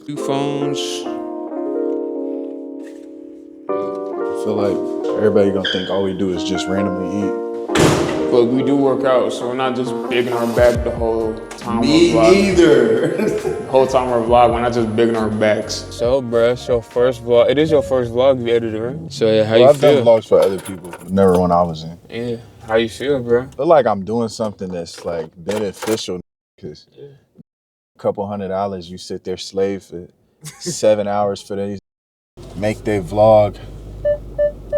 Two phones. I feel like everybody gonna think all we do is just randomly eat. But we do work out, so we're not just bigging our back the whole time Me we're vlogging. neither. The whole time we're vlogging, we're not just bigging our backs. So, bruh, it's your first vlog. It is your first vlog you edited, right? So, yeah, how you I've feel? done vlogs for other people, but never one I was in. Yeah, how you feel, bruh? I feel like I'm doing something that's like beneficial, because a couple $100 you sit there slave for 7 hours for these, make their vlog,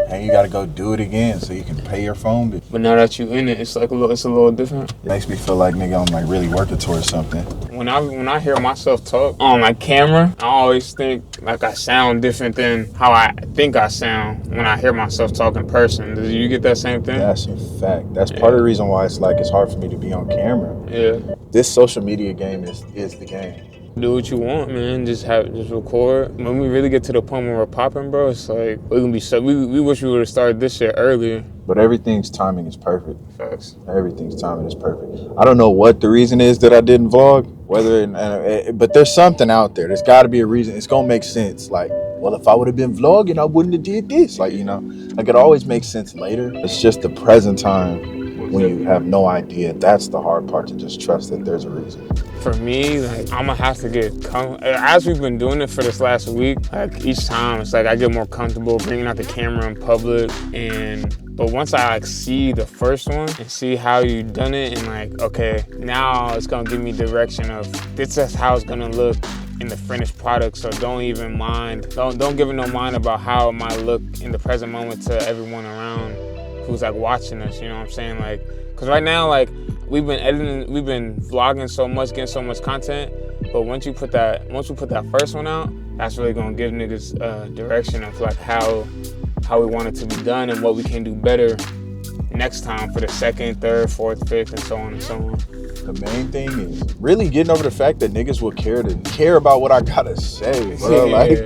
and you gotta go do it again so you can pay your phone bill. But now that you in it, it's like it's a little different. It makes me feel like, nigga, I'm like really working towards something. When I hear myself talk on my camera, I always think like I sound different than how I think I sound when I hear myself talk in person. Do you get that same thing? That's a fact. That's part of the reason why it's hard for me to be on camera. Yeah. This social media game is the game. Do what you want, man. Just record. When we really get to the point where we're popping, bro, it's like we're gonna be so. We wish we would have started this shit earlier. But everything's timing is perfect. Facts. Everything's timing is perfect. I don't know what the reason is that I didn't vlog. But there's something out there. There's got to be a reason. It's gonna make sense. Like, well, if I would have been vlogging, I wouldn't have did this. Like, you know, like it always makes sense later. It's just the present time when you have no idea. That's the hard part, to just trust that there's a reason. For me, like, I'm gonna have to get as we've been doing it for this last week, like each time it's like I get more comfortable bringing out the camera in public, but once I like see the first one and see how you done it, and like, okay, now it's gonna give me direction of this is how it's gonna look in the finished product. So don't even mind, don't give it no mind about how it might look in the present moment to everyone around who's like watching us, you know what I'm saying? Like, cause right now, like, we've been editing, we've been vlogging so much, getting so much content, but once we put that first one out, that's really gonna give niggas direction of like how we want it to be done and what we can do better next time for the second, third, fourth, fifth, and so on and so on. The main thing is really getting over the fact that niggas will care about what I gotta say, bro. Like,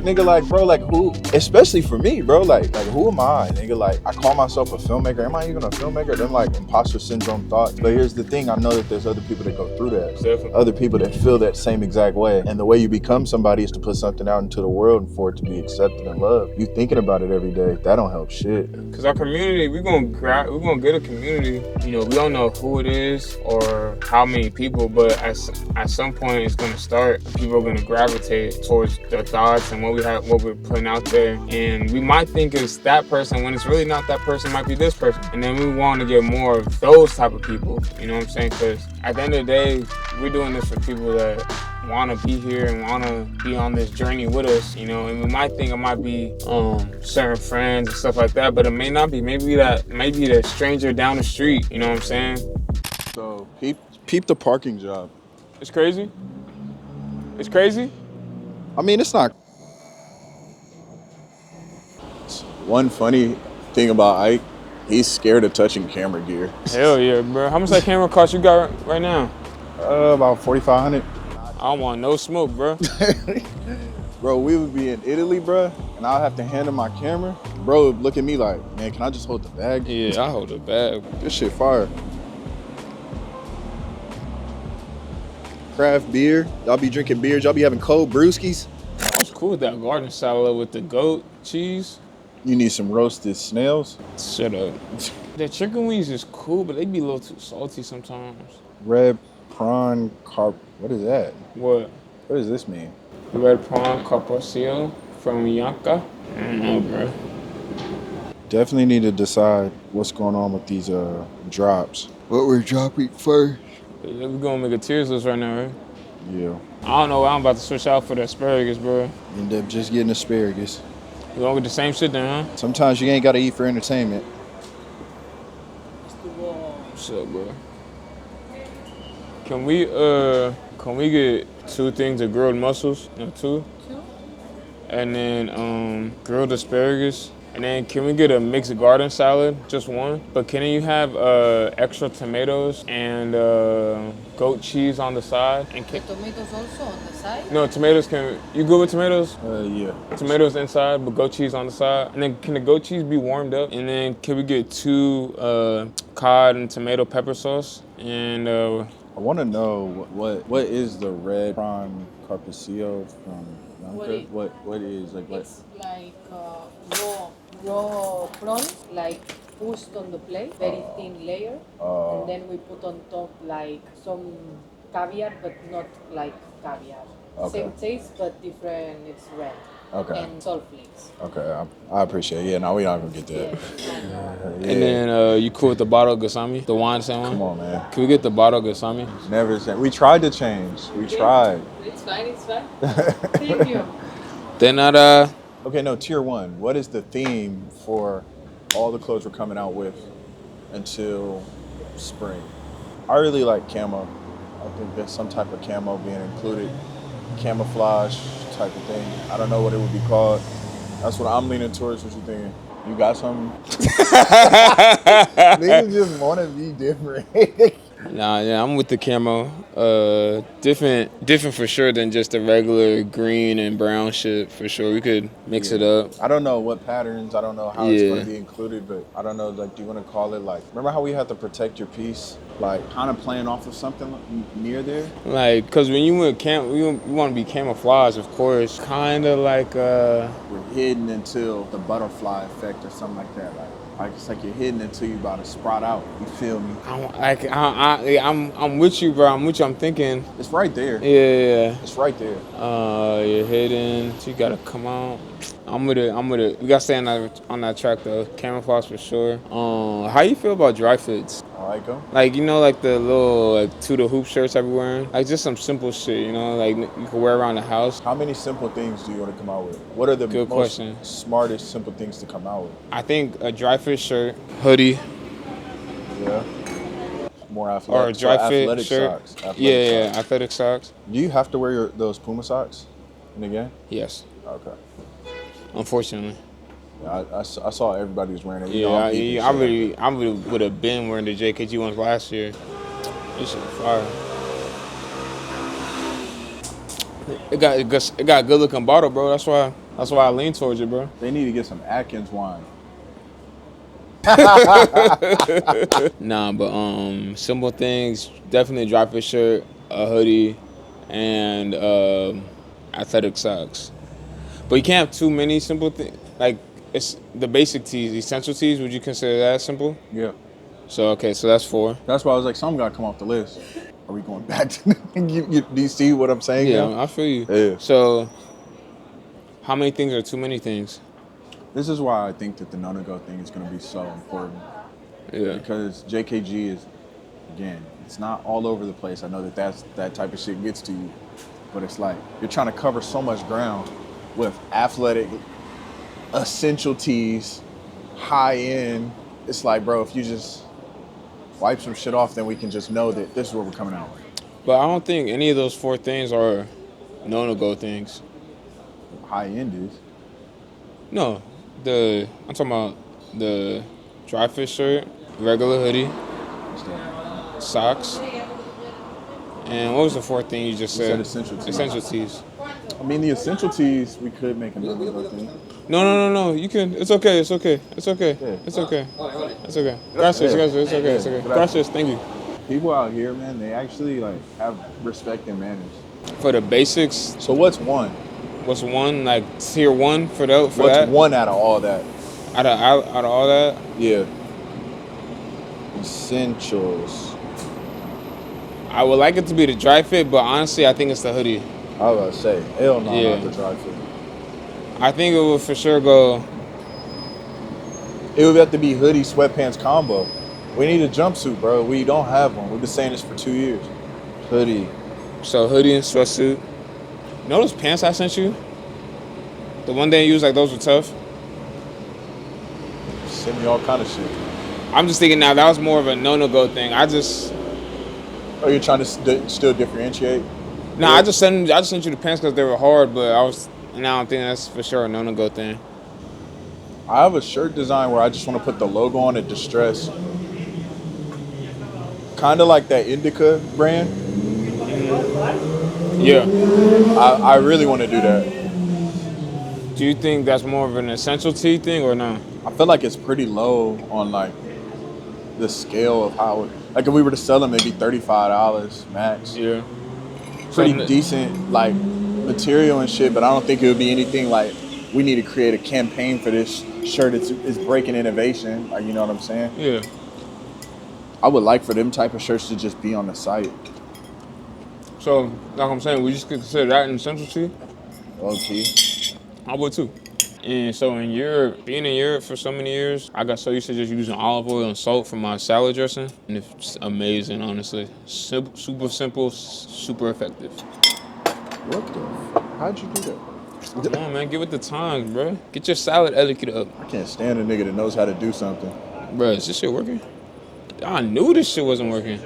nigga, like, bro, like, who, especially for me, bro, like who am I, nigga? Like, I call myself a filmmaker. Am I even a filmmaker? Them like imposter syndrome thoughts. But here's the thing, I know that there's other people that go through that. Definitely. Other people that feel that same exact way. And the way you become somebody is to put something out into the world and for it to be accepted and loved. You thinking about it every day, that don't help shit. Cause our community, we're gonna get a community. You know, we don't know who it is or how many people, but at some point it's gonna start. People are gonna gravitate towards the thoughts and what we're putting out there. And we might think it's that person when it's really not that person, it might be this person. And then we want to get more of those type of people, you know what I'm saying? Cause at the end of the day, we're doing this for people that want to be here and want to be on this journey with us, you know, and we might think it might be certain friends and stuff like that, but it may not be. Maybe the stranger down the street, you know what I'm saying? So peep the parking job. It's crazy. It's crazy. I mean, it's not. One funny thing about Ike, he's scared of touching camera gear. Hell yeah, bro. How much that camera cost you got right now? About $4,500. I don't want no smoke, bro. Bro, we would be in Italy, bro, and I'll have to hand him my camera. Bro would look at me like, man, can I just hold the bag? Yeah, I hold the bag. This shit fire. Craft beer. Y'all be drinking beers. Y'all be having cold brewskis. What's cool with that garden salad with the goat cheese? You need some roasted snails. Shut up. The chicken wings is cool, but they be a little too salty sometimes. Red prawn carp. What is that? What? What does this mean? Red prawn carpaccio from Yanka? I don't know, bro. Definitely need to decide what's going on with these drops. What we're dropping first. Yeah, we're gonna make a tiers list right now, right? Yeah. I don't know why I'm about to switch out for the asparagus, bro. End up just getting asparagus. We gonna get the same shit then, huh? Sometimes you ain't gotta eat for entertainment. What's up, bro? Can we get 2 things of grilled mussels? No, 2? 2. And then grilled asparagus. And then can we get a mixed garden salad? Just 1. But can you have extra tomatoes and goat cheese on the side? And The tomatoes also on the side? No, tomatoes you good with tomatoes? Yeah. Tomatoes inside, but goat cheese on the side. And then can the goat cheese be warmed up? And then can we get 2 cod and tomato pepper sauce? And I want to know what is the red prawn carpaccio from Yonkers? What is like what? It's like raw prawns, like pushed on the plate, very thin layer, and then we put on top like some caviar, but not like caviar. Okay. Same taste, but different. It's red. Okay. And salt flakes. Okay, I appreciate it. Yeah, no, we're not gonna get that. Yeah. And then you cool with the bottle of Gasami, the wine same one? Come on, man. Can we get the bottle of Gasami? Never said. We tried to change. We tried. It's fine. It's fine. Thank you. Then Okay, no, tier one. What is the theme for all the clothes we're coming out with until spring? I really like camo. I think there's some type of camo being included. Camouflage type of thing. I don't know what it would be called. That's what I'm leaning towards. What you thinking? You got something? Niggas just want to be different. Nah, yeah, I'm with the camo. Different for sure than just the regular green and brown shit. For sure, we could mix it up. I don't know what patterns. I don't know how it's going to be included, but I don't know. Like, do you want to call it like? Remember how we had to protect your piece? Like, kind of playing off of something near there. Like, cause when you went you want to be camouflage, of course. Kind of like We're hidden until the butterfly effect or something like that. Like it's like you're hidden until you about to sprout out. You feel me? I'm with you, bro. I'm with you. I'm thinking. It's right there. Yeah. It's right there. You're hidden. So you gotta come out. I'm with it. We gotta stay on that track though. Camouflage for sure. How you feel about dry fits? I like them. Like, you know, like the little like to the hoop shirts I be wearing. Like just some simple shit, you know, like you can wear around the house. How many simple things do you want to come out with? What are the smartest simple things to come out with? I think a dry fit shirt, hoodie. Yeah. More athletic. Or a dry fit athletic shirt. Socks. Athletic Yeah, athletic socks. Do you have to wear those Puma socks in the game? Yes. Okay. Unfortunately. Yeah, I saw everybody was wearing it. Yeah, I really would have been wearing the JKG ones last year. This shit fire. It got a good looking bottle, bro. That's why I lean towards it, bro. They need to get some Atkins wine. Nah, but simple things, definitely a dry fit shirt, a hoodie, and athletic socks. But you can't have too many simple things. Like it's the basic tees, essential tees. Would you consider that simple? Yeah. So okay, so that's 4. That's why I was like, some got to come off the list. Are we going back to do you see what I'm saying? Yeah, now? I feel you. Yeah. So how many things are too many things? This is why I think that the no-go thing is going to be so important. Yeah. Because JKG is, again, it's not all over the place. I know that type of shit gets to you. But it's like, you're trying to cover so much ground with athletic, essential tees, high-end. It's like, bro, if you just wipe some shit off, then we can just know that this is what we're coming out with. But I don't think any of those 4 things are no-go things. High-end is. No, I'm talking about the dry fit shirt, regular hoodie, socks, and what was the 4th thing you just said? Essential tees. Essential tees. I mean, the essential tees, we could make another thing. No. You can. It's okay. Yeah. It's okay. Gracias. It's okay. Gracias. Thank you. People out here, man, they actually like have respect and manners. For the basics, So what's one? what's one like tier 1 for that? What's one out of all that? Out of all that? Yeah. Essentials. I would like it to be the dry fit, but honestly, I think it's the hoodie. I was about to say, hell no, Yeah. not the dry fit. I think it would for sure go. It would have to be hoodie, sweatpants combo. We need a jumpsuit, bro. We don't have one. We've been saying this for 2 years. Hoodie. So hoodie and sweatsuit. You know those pants I sent you? The one day you was like, those were tough. Send me all kind of shit. I'm just thinking now that was more of a no-go thing. Oh, you're trying to still differentiate? No, I just sent you the pants because they were hard, but now I'm thinking that's for sure a no-go thing. I have a shirt design where I just want to put the logo on it, Distress. Kind of like that Indica brand. Yeah. I really want to do that. Do you think that's more of an essential tee thing or no? I feel like it's pretty low on like the scale of how Like if we were to sell them, it'd be $35 max. Yeah. Pretty decent like material and shit, but I don't think it would be anything like we need to create a campaign for this shirt. It's breaking innovation. Like, you know what I'm saying? Yeah. I would like for them type of shirts to just be on the site. So, like I'm saying, we just could consider that in Central Cee. Okay. I would too. And so in Europe, being in Europe for so many years, I got so used to just using olive oil and salt for my salad dressing. And it's amazing, honestly. Super simple, super effective. What the how'd you do that? Come on, man, give it the time, bro. Get your salad etiquette up. I can't stand a nigga that knows how to do something. Bro, is this shit working? I knew this shit wasn't working.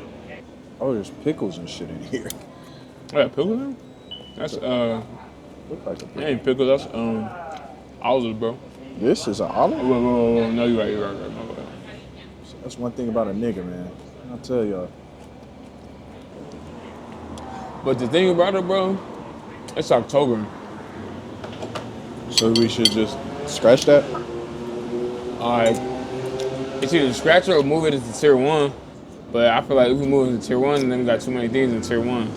Oh, there's pickles and shit in here. Oh, yeah, pickles, man? That's, Look like a pickle. that ain't pickles, that's, olives, bro. This is an olive? Whoa. No, you're right. My bad. That's one thing about a nigga, man. I'll tell y'all. But the thing about it, bro, it's October. So we should just scratch that? Alright. It's either scratch it or move it into tier 1. But I feel like if we move into tier 1, then we got too many things in tier 1.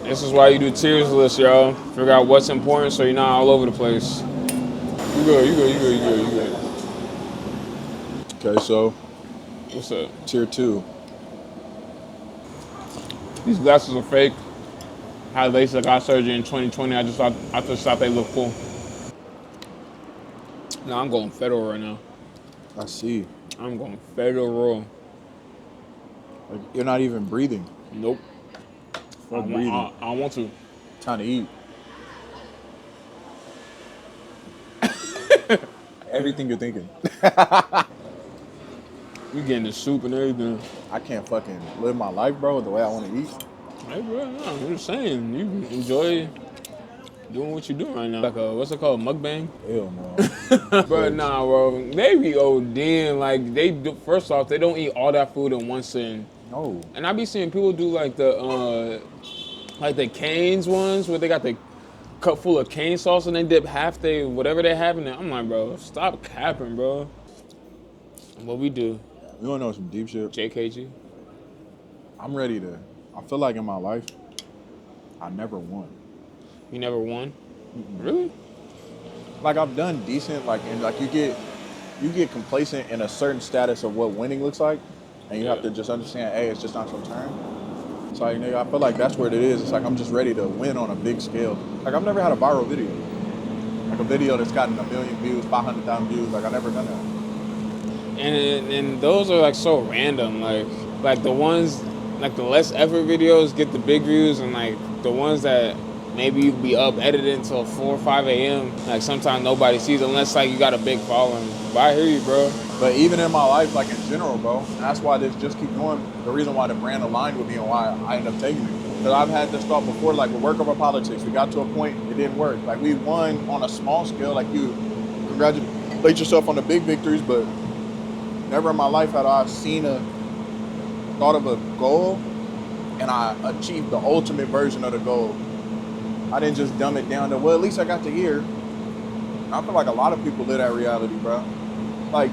This is why you do tiers list, y'all. Figure out what's important so you're not all over the place. You good. Okay, so What's up? tier 2. These glasses are fake. Had LASIK eye surgery in 2020. I just thought they looked cool. No, I'm going federal right now. I see. I'm going federal. Like, you're not even breathing. Nope. I don't want to. Time to eat. Everything you're thinking. We getting the soup and everything. I can't fucking live my life, bro, the way I want to eat. Hey, bro, no, I'm just saying. You enjoy doing what you're doing right now. Like what's it called? Mukbang? Hell no. But nah, bro. They be ODing. Like, first off, they don't eat all that food in one sitting. No. And I be seeing people do like the Cane's ones where they got the cup full of cane sauce and they dip half whatever they have in it. I'm like, bro, stop capping, bro. What we do? You wanna know some deep shit? JKG. I'm ready to. I feel like in my life, I never won. You never won? Really? Like I've done decent, like, and like you get complacent in a certain status of what winning looks like, and you have to just understand, hey, it's just not your turn. So like, nigga, I feel like that's what it is. It's like I'm just ready to win on a big scale. Like I've never had a viral video, like a video that's gotten 1 million views, 500,000 views. Like I've never done that. And those are like so random, like the ones, like the less effort videos get the big views, and like the ones that maybe you be up edited until 4 or 5 a.m. Like sometimes nobody sees unless like you got a big following. But I hear you, bro. But even in my life, like in general, bro, that's why this just keep going. The reason why the brand aligned with me and why I ended up taking it. Because I've had this thought before, like with work over politics, we got to a point, it didn't work. Like we won on a small scale, like you congratulate yourself on the big victories, but never in my life had I thought of a goal and I achieved the ultimate version of the goal. I didn't just dumb it down to, well, at least I got the year. I feel like a lot of people live that reality, bro. Like,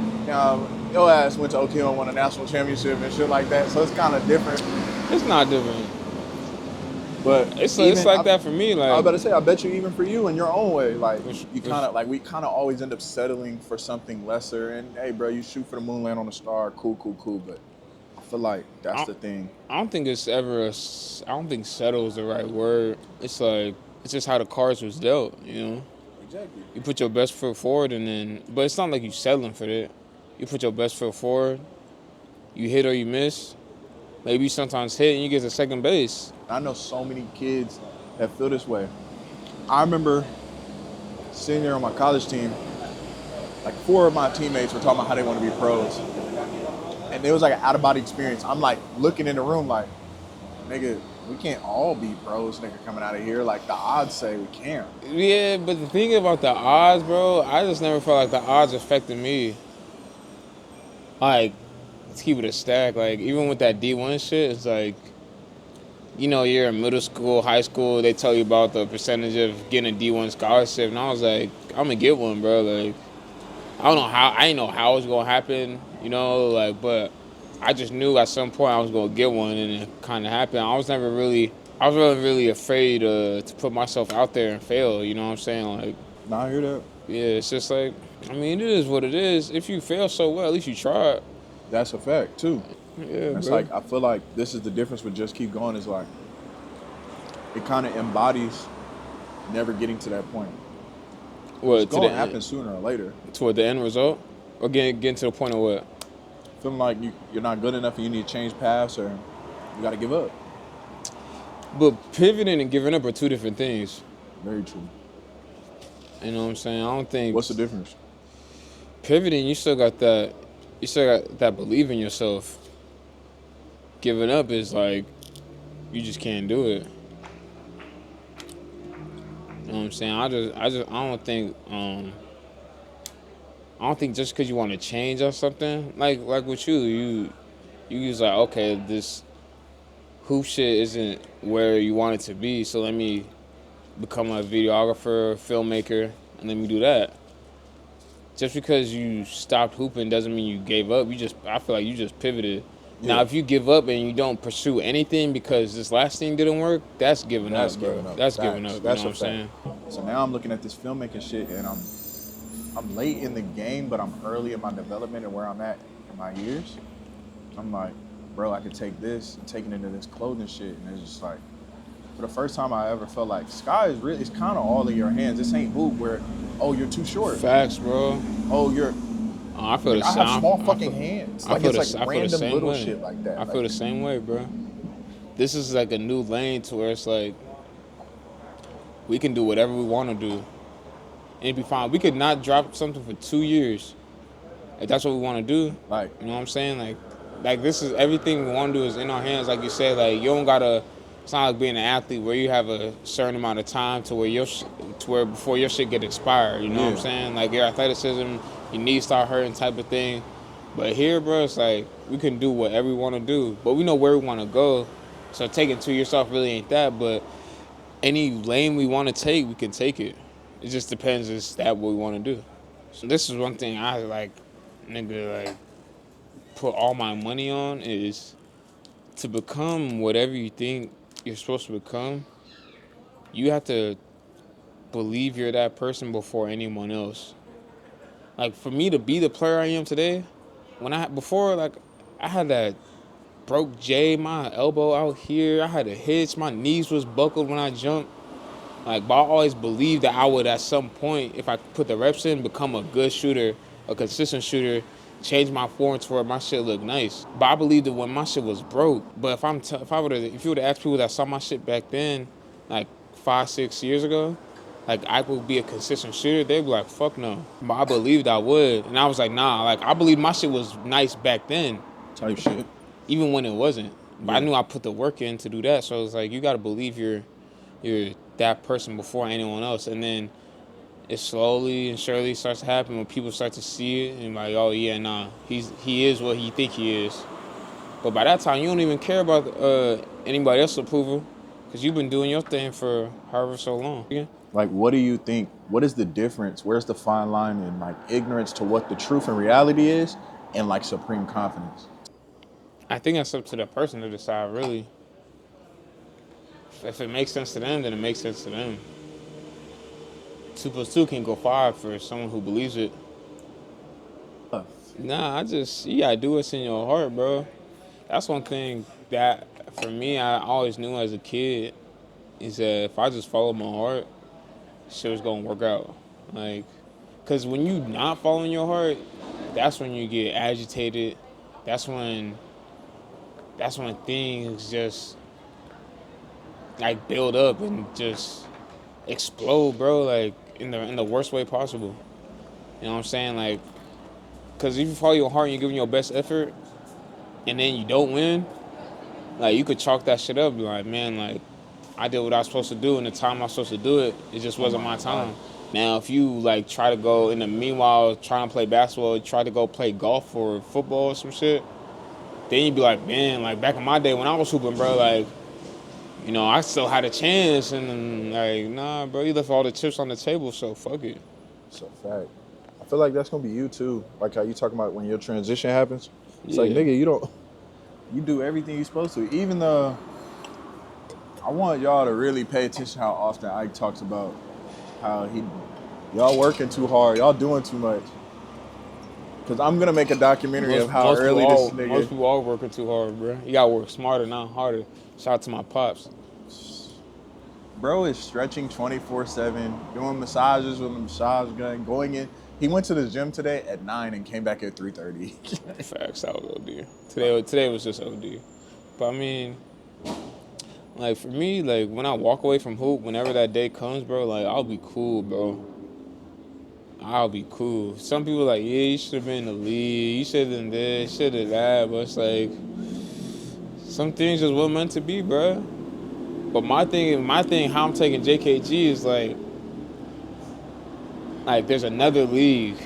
your ass went to OKO and won a national championship and shit like that, so it's kind of different. It's not different. But it's like that for me. Like I was about to say, I bet you even for you in your own way, like we kind of always end up settling for something lesser. And hey, bro, you shoot for the moon, land on a star, cool. But I feel like that's the thing. I don't think it's ever. I don't think settle is the right word. It's like it's just how the cards was dealt. You know. Exactly. You put your best foot forward, but it's not like you settling for that. You put your best foot forward. You hit or you miss. Maybe you sometimes hit and you get to second base. I know so many kids that feel this way. I remember sitting there on my college team, like 4 of my teammates were talking about how they want to be pros. And it was like an out-of-body experience. I'm like looking in the room like, nigga, we can't all be pros, nigga, coming out of here. Like the odds say we can't. Yeah, but the thing about the odds, bro, I just never felt like the odds affected me. Like, let's keep it a stack. Like, even with that D1 shit, it's like, you know, you're in middle school, high school, they tell you about the percentage of getting a D1 scholarship. And I was like, I'm going to get one, bro. Like, I don't know how. I didn't know how it was gonna happen, you know. Like, but I just knew at some point I was gonna get one, and it kind of happened. I was never really. I was really afraid to put myself out there and fail. You know what I'm saying? Like, Nah, I hear that. yeah, it's just like, I mean, it is what it is. If you fail so well, at least you tried. That's a fact too. Yeah, It's bro. like I feel like this is the difference with just keep going. Is like it kind of embodies never getting to that point. It's What to gonna the happen end, sooner or later. toward the end result, or getting to the point of what? Feeling like you're not good enough and you need to change paths or you got to give up. But pivoting and giving up are two different things. Very true. You know what I'm saying? I don't think What's the difference? pivoting. You still got that belief in yourself. Giving up is like you just can't do it. You know what I'm saying? I don't think just because you want to change or something like with you use like, okay, this hoop shit isn't where you want it to be, so let me become a videographer, filmmaker, and let me do that. Just because you stopped hooping doesn't mean you gave up. I feel like you just pivoted. Yeah. Now, if you give up and you don't pursue anything because this last thing didn't work, that's giving That's up, bro. giving up. That's Facts. giving up. That's You know a what I'm saying? fact. So now I'm looking at this filmmaking shit and I'm late in the game, but I'm early in my development and where I'm at in my years. I'm like, bro, I could take this and take it into this clothing shit, and it's just like, for the first time I ever felt like sky is really, it's kind of all in your hands. This ain't hoop where, oh, you're too short. Facts, bro. Oh, you're. I feel the I same. have small fucking hands. Like it's like random little way. shit like that. I feel the same way, bro. This is like a new lane to where it's like we can do whatever we want to do, and it'd be fine. We could not drop something for 2 years if that's what we want to do. Like, you know what I'm saying? Like this is everything we want to do is in our hands. Like you said, like you don't gotta. It's not like being an athlete where you have a certain amount of time to where before your shit get expired. You know what I'm saying? Like your athleticism, your knees start hurting type of thing. But here, bro, it's like we can do whatever we want to do, but we know where we want to go. So taking 2 years off really ain't that. But any lane we want to take, we can take it. It just depends. Is that what we want to do? So this is one thing I like, nigga, like put all my money on is to become whatever you think you're supposed to become. You have to believe you're that person before anyone else. Like for me to be the player I am today, I had that broke J, my elbow out here. I had a hitch. My knees was buckled when I jumped. Like, but I always believed that I would at some point, if I put the reps in, become a good shooter, a consistent shooter, change my form to where my shit look nice. But I believed that when my shit was broke. But if you would have asked people that saw my shit back then, like 5-6 years ago, like I would be a consistent shooter, they'd be like, fuck no. But I believed I would, and I was like, nah. Like I believed my shit was nice back then, type shit. even when it wasn't. But I knew I put the work in to do that. So it's like you got to believe you're that person before anyone else, and then it slowly and surely starts to happen when people start to see it and like, oh yeah, nah, he is what he think he is. But by that time, you don't even care about anybody else's approval because you've been doing your thing for however so long. Yeah. Like, what do you think? What is the difference? Where's the fine line in like ignorance to what the truth and reality is, and like supreme confidence? I think that's up to the person to decide, really. If it makes sense to them, then it makes sense to them. 2 plus 2 can go 5 for someone who believes it. Nah, you gotta do what's in your heart, bro. That's one thing that, for me, I always knew as a kid, is that if I just follow my heart, shit was gonna work out. Like, cause when you not following your heart, that's when you get agitated. That's when things just like build up and just explode, bro. Like in the worst way possible. You know what I'm saying? Like, cause if you follow your heart and you're giving your best effort, and then you don't win, like you could chalk that shit up. Be like, man, like I did what I was supposed to do, and the time I was supposed to do it, it just wasn't my time. Now, if you like try to go in the meanwhile trying to play basketball, try to go play golf or football or some shit, then you'd be like, man, like back in my day when I was hooping, bro, like, you know, I still had a chance, and like, nah, bro, you left all the chips on the table, so fuck it. So fact. I feel like that's gonna be you too. Like how you talking about when your transition happens. It's like, Yeah. nigga, you do everything you're supposed to. Even though I want y'all to really pay attention how often Ike talks about how y'all working too hard, y'all doing too much. Cause I'm gonna make a documentary of how early this nigga. Most people are working too hard, bro. You gotta work smarter, not harder. Shout out to my pops. Bro is stretching 24/7, doing massages with a massage gun, going in. He went to the gym today at 9 and came back at 3:30. Facts, that was OD. Today was just OD. But I mean, like for me, like when I walk away from hoop, whenever that day comes, bro, like I'll be cool, bro. I'll be cool. Some people like, yeah, you should have been in the league. You should have done this, should have that. But it's like some things just weren't meant to be, bro. But my thing, how I'm taking JKG is like there's another league,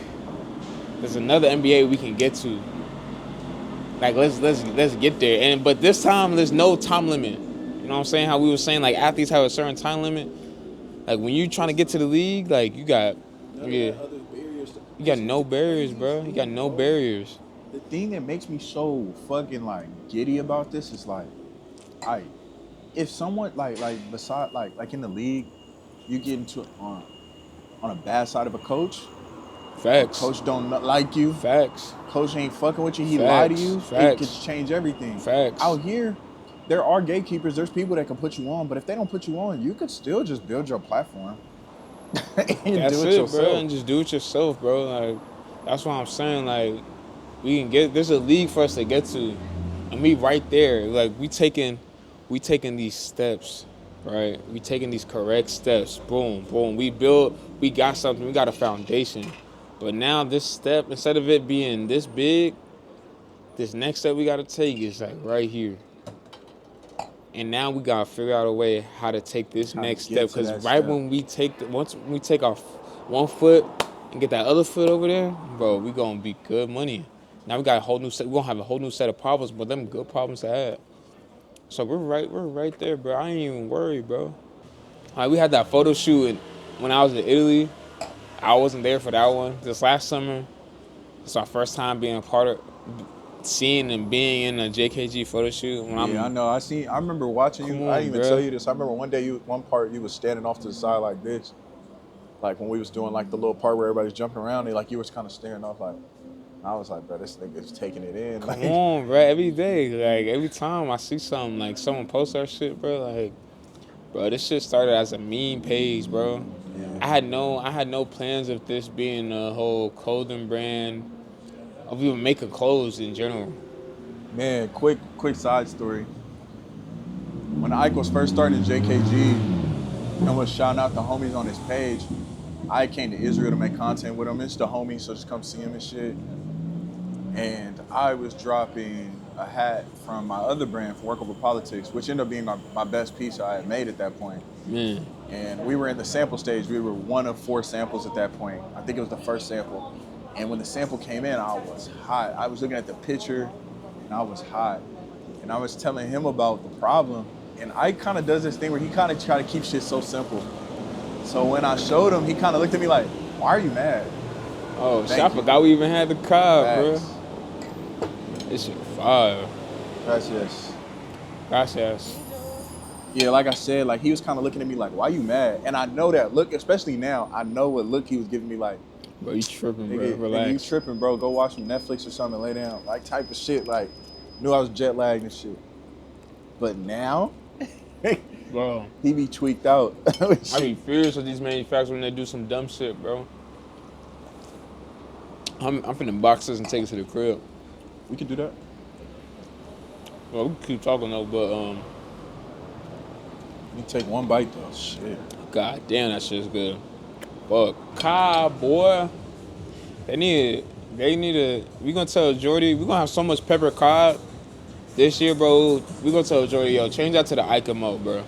there's another NBA we can get to. Like let's get there. And but this time there's no time limit. You know what I'm saying? How we were saying like athletes have a certain time limit. Like when you trying to get to the league, like you got you got no barriers, bro. You got no barriers. The thing that makes me so fucking like giddy about this is like, if someone like beside like in the league, you get into on a bad side of a coach. Facts. Coach don't like you. Facts. Coach ain't fucking with you. He Facts. lied to you. Facts. It could change everything. Facts. Out here, there are gatekeepers. There's people that can put you on, but if they don't put you on, you could still just build your platform. And that's do it, yourself. bro. And just do it yourself, bro. Like that's what I'm saying. Like we can get. There's a league for us to get to, and we right there. Like we taking these steps, right? We taking these correct steps. Boom, boom. We got something. We got a foundation. But now this step, instead of it being this big, this next step we got to take is like right here. And now we got to figure out a way how to take this next step. Because right when we once we take off one foot and get that other foot over there, bro, we going to be good money. Now we got a whole new set. We're going to have a whole new set of problems, but them good problems to have. So we're right there, bro. I ain't even worried, bro. Like we had that photo shoot when I was in Italy. I wasn't there for that one. This last summer, it's my first time being a part of seeing and being in a JKG photo shoot. I know. I remember watching you. I didn't even tell you this. I remember one day one part you was standing off to the side like this. Like when we was doing like the little part where everybody's jumping around, like you was kind of staring off like. I was like, bro, this nigga's taking it in. Come on, bro. Every day, like every time I see something, like someone post our shit, bro, like, bro, this shit started as a meme page, bro. Yeah. I had no plans of this being a whole clothing brand, of even making clothes in general. Man, quick side story. When Ike was first starting JKG and was shouting out the homies on his page, I came to Israel to make content with him. It's the homies, so just come see him and shit. And I was dropping a hat from my other brand, for Work Over Politics, which ended up being my best piece I had made at that point. Man. And we were in the sample stage. We were one of 4 samples at that point. I think it was the first sample. And when the sample came in, I was hot. I was looking at the picture, and I was hot. And I was telling him about the problem. And Ike kind of does this thing where he kind of try to keep shit so simple. So when I showed him, he kind of looked at me like, why are you mad? Oh, shit, I forgot we even had the car, bro. This shit fire. Gracias. Yeah, like I said, like he was kind of looking at me like, why you mad? And I know that look, especially now, I know what look he was giving me like, bro, you tripping, bro. Relax. Nigga, you tripping, bro. Go watch some Netflix or something, lay down. Like type of shit, like, knew I was jet lagged and shit. But now, bro, he be tweaked out. I be furious with these manufacturers when they do some dumb shit, bro. I'm finna box this and take it to the crib. We can do that. Well, we can keep talking though, but you take one bite though. Shit. God damn, that shit's good. But boy, they need to. We gonna tell Jordy we gonna have so much pepper cod this year, bro. We gonna tell Jordy, yo, change that to the Icamo, bro.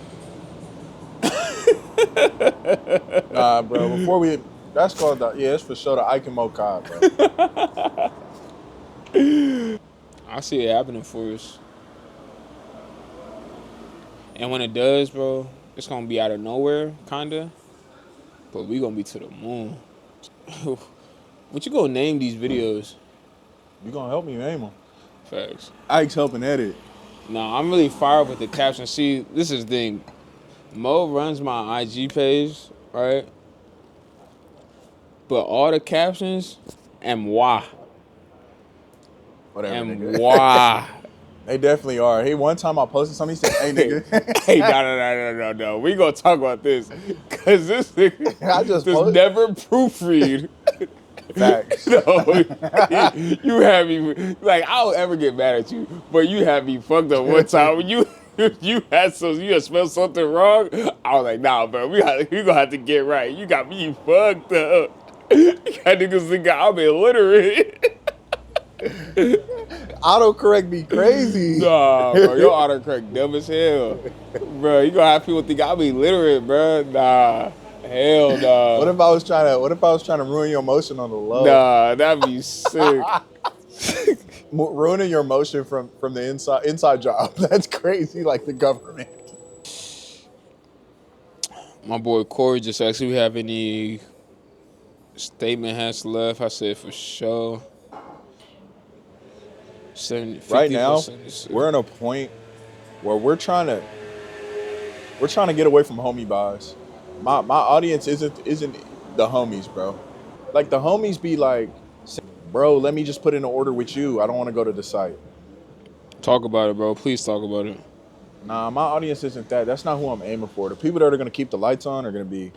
Nah, bro. Before we, that's called it's for sure the Icamo cod, bro. I see it happening for us. And when it does, bro, it's gonna be out of nowhere, kinda. But we gonna be to the moon. What you gonna name these videos? You gonna help me name them? Facts. Ike's helping edit. No, I'm really fired with the caption. See, this is the thing. Mo runs my IG page, right? But all the captions and why. Whatever, And nigga. why. They definitely are. Hey, one time I posted something, he said, "Hey, nigga." Hey, no. We gonna talk about this. Cause this nigga I just never proofread. Facts. No, you have me like I don't ever get mad at you, but you have me fucked up one time when you had spelled something wrong. I was like, nah, bro, we gonna have to get right. You got me fucked up. You got niggas think I'm illiterate. Autocorrect be crazy. Nah, bro, your autocorrect dumb as hell, bro. You gonna have people think I'm illiterate, bro. Nah, hell nah. What if I was trying to ruin your emotion on the low? Nah, that'd be sick. Ruining your emotion from the inside job. That's crazy, like the government. My boy Corey just asked if we have any statement has left. I said for sure. 50%. Right now, we're in a point where we're trying to get away from homie buys. My audience isn't the homies, bro. Like the homies be like, bro, let me just put in an order with you. I don't want to go to the site. Talk about it, bro. Please talk about it. Nah, my audience isn't that. That's not who I'm aiming for. The people that are gonna keep the lights on are gonna be.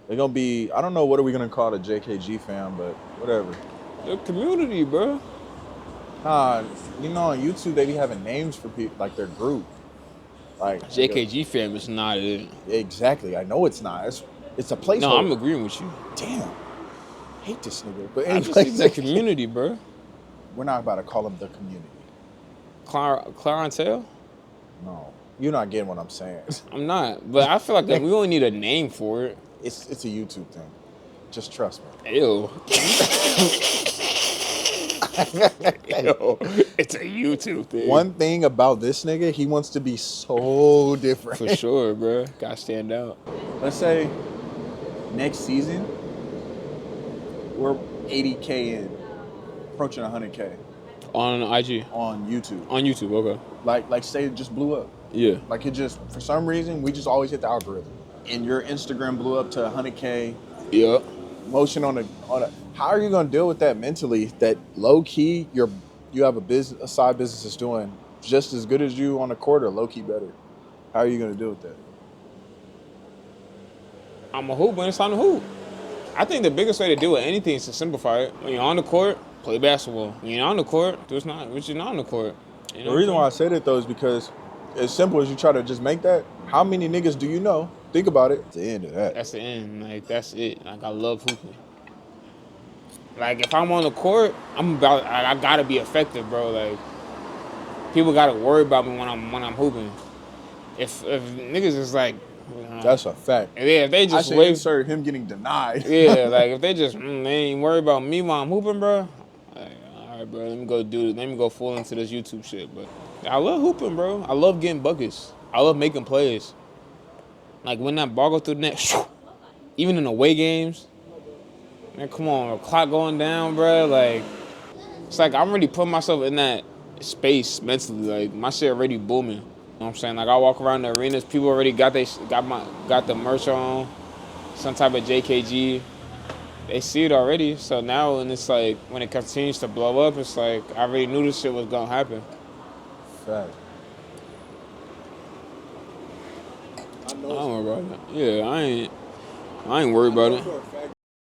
They're gonna be. I don't know what are we gonna call the JKG fam, but whatever. The community, bro. Nah, you know on YouTube they be having names for people like their group. Like JKG fam is not it. Exactly. I know it's not. It's a placeholder. No, I'm agreeing with you. Damn. Hate this nigga. But I just think the community, bro. We're not about to call them the community. Clientele? No. You're not getting what I'm saying. I'm not. But I feel like we only need a name for it. It's a YouTube thing. Just trust me. Ew. Yo, it's a YouTube thing. One thing about this nigga, he wants to be so different. For sure, bro. Gotta stand out. Let's say next season, we're 80K in, approaching 100K. On IG? On YouTube. On YouTube, okay. Like say it just blew up. Yeah. Like it just, for some reason, we just always hit the algorithm. And your Instagram blew up to 100K. Yeah. Motion on a. How are you gonna deal with that mentally? That low key, you have a side business that's doing just as good as you on a quarter, low key better. How are you gonna deal with that? I'm a hoop when it's time to hoop. I think the biggest way to deal with anything is to simplify it. When you're on the court, play basketball. When you're on the court, do what you're not on the court. You know the reason why I say that though is because as simple as you try to just make that, how many niggas do you know? Think about it. It's the end of that. That's the end. Like that's it. Like I love hooping. Like if I'm on the court, I gotta be effective, bro. Like people gotta worry about me when I'm hooping. If niggas is like, that's a fact. Yeah, if they just insert him getting denied. Yeah, like if they just they ain't worry about me while I'm hooping, bro. Like, all right, bro. Let me go full into this YouTube shit. But I love hooping, bro. I love getting buckets. I love making plays. Like when that ball go through the net, even in away games. Man, come on, clock going down, bro. Like, it's like I'm already putting myself in that space mentally. Like, my shit already booming. You know what I'm saying? Like, I walk around the arenas, people already got the merch on, some type of JKG. They see it already. So now, when it's like, when it continues to blow up, it's like, I already knew this shit was gonna happen. Fact. I don't worry about it. Yeah, I ain't worried about it.